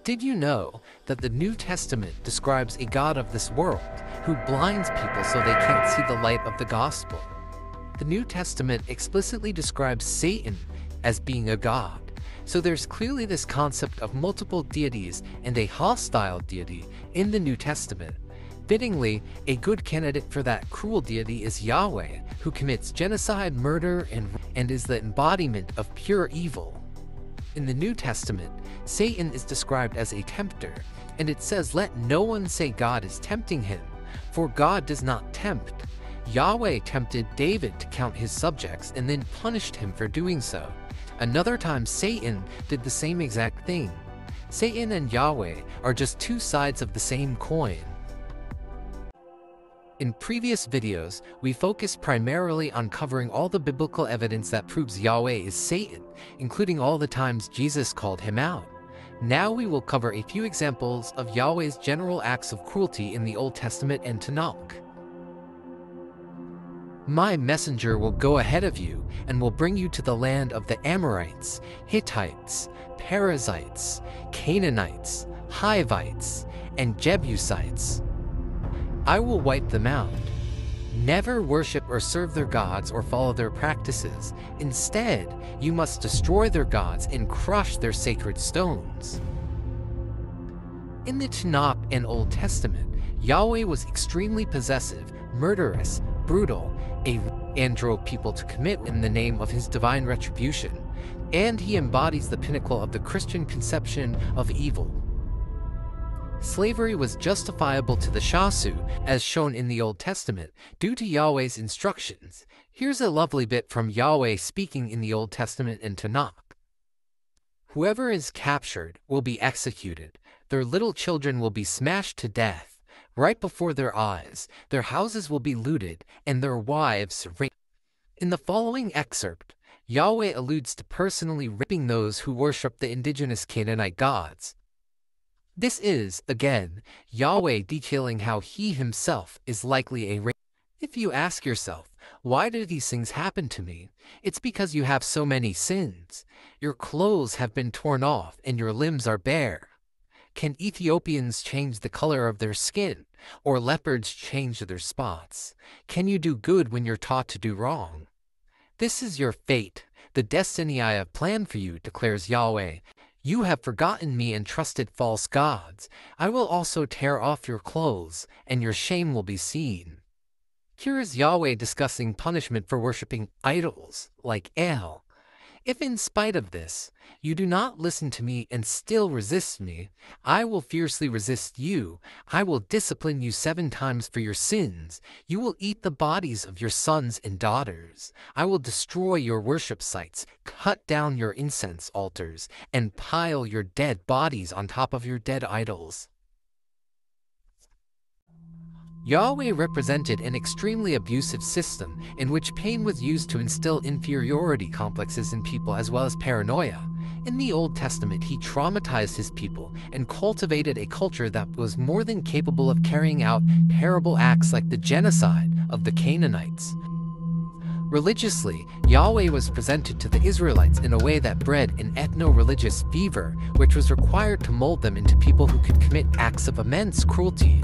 Did you know that the New Testament describes a God of this world who blinds people so they can't see the light of the gospel? The New Testament explicitly describes Satan as being a god, so there's clearly this concept of multiple deities and a hostile deity in the New Testament. Fittingly, a good candidate for that cruel deity is Yahweh, who commits genocide, murder, and is the embodiment of pure evil. In the New Testament, Satan is described as a tempter, and it says, "Let no one say God is tempting him, for God does not tempt." Yahweh tempted David to count his subjects and then punished him for doing so. Another time, Satan did the same exact thing. Satan and Yahweh are just two sides of the same coin. In previous videos, we focused primarily on covering all the biblical evidence that proves Yahweh is Satan, including all the times Jesus called him out. Now we will cover a few examples of Yahweh's general acts of cruelty in the Old Testament and Tanakh. My messenger will go ahead of you and will bring you to the land of the Amorites, Hittites, Perizzites, Canaanites, Hivites, and Jebusites. I will wipe them out. Never worship or serve their gods or follow their practices. Instead, you must destroy their gods and crush their sacred stones. In the Tanakh and Old Testament, Yahweh was extremely possessive, murderous, brutal, and drove people to commit in the name of his divine retribution, and he embodies the pinnacle of the Christian conception of evil. Slavery was justifiable to the Shasu, as shown in the Old Testament, due to Yahweh's instructions. Here's a lovely bit from Yahweh speaking in the Old Testament and Tanakh. "Whoever is captured will be executed. Their little children will be smashed to death. Right before their eyes, their houses will be looted, and their wives raped." In the following excerpt, Yahweh alludes to personally raping those who worship the indigenous Canaanite gods. This is, again, Yahweh detailing how he himself is likely a rapist. If you ask yourself, why do these things happen to me? It's because you have so many sins. Your clothes have been torn off and your limbs are bare. Can Ethiopians change the color of their skin, or leopards change their spots? Can you do good when you're taught to do wrong? This is your fate, the destiny I have planned for you, declares Yahweh. You have forgotten me and trusted false gods. I will also tear off your clothes, and your shame will be seen. Here is Yahweh discussing punishment for worshiping idols, like El. If in spite of this, you do not listen to me and still resist me, I will fiercely resist you. I will discipline you 7 times for your sins. You will eat the bodies of your sons and daughters. I will destroy your worship sites, cut down your incense altars, and pile your dead bodies on top of your dead idols. Yahweh represented an extremely abusive system in which pain was used to instill inferiority complexes in people as well as paranoia. In the Old Testament, he traumatized his people and cultivated a culture that was more than capable of carrying out terrible acts like the genocide of the Canaanites. Religiously, Yahweh was presented to the Israelites in a way that bred an ethno-religious fever, which was required to mold them into people who could commit acts of immense cruelty.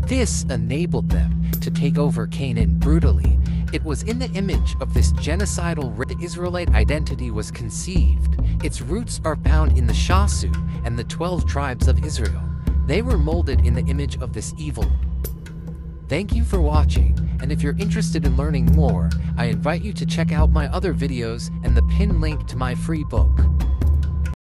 This enabled them to take over Canaan brutally. It was in the image of this genocidal the Israelite identity was conceived. Its roots are found in the Shasu and the 12 tribes of Israel. They were molded in the image of this evil. Thank you for watching, and if you're interested in learning more, I invite you to check out my other videos and the pinned link to my free book.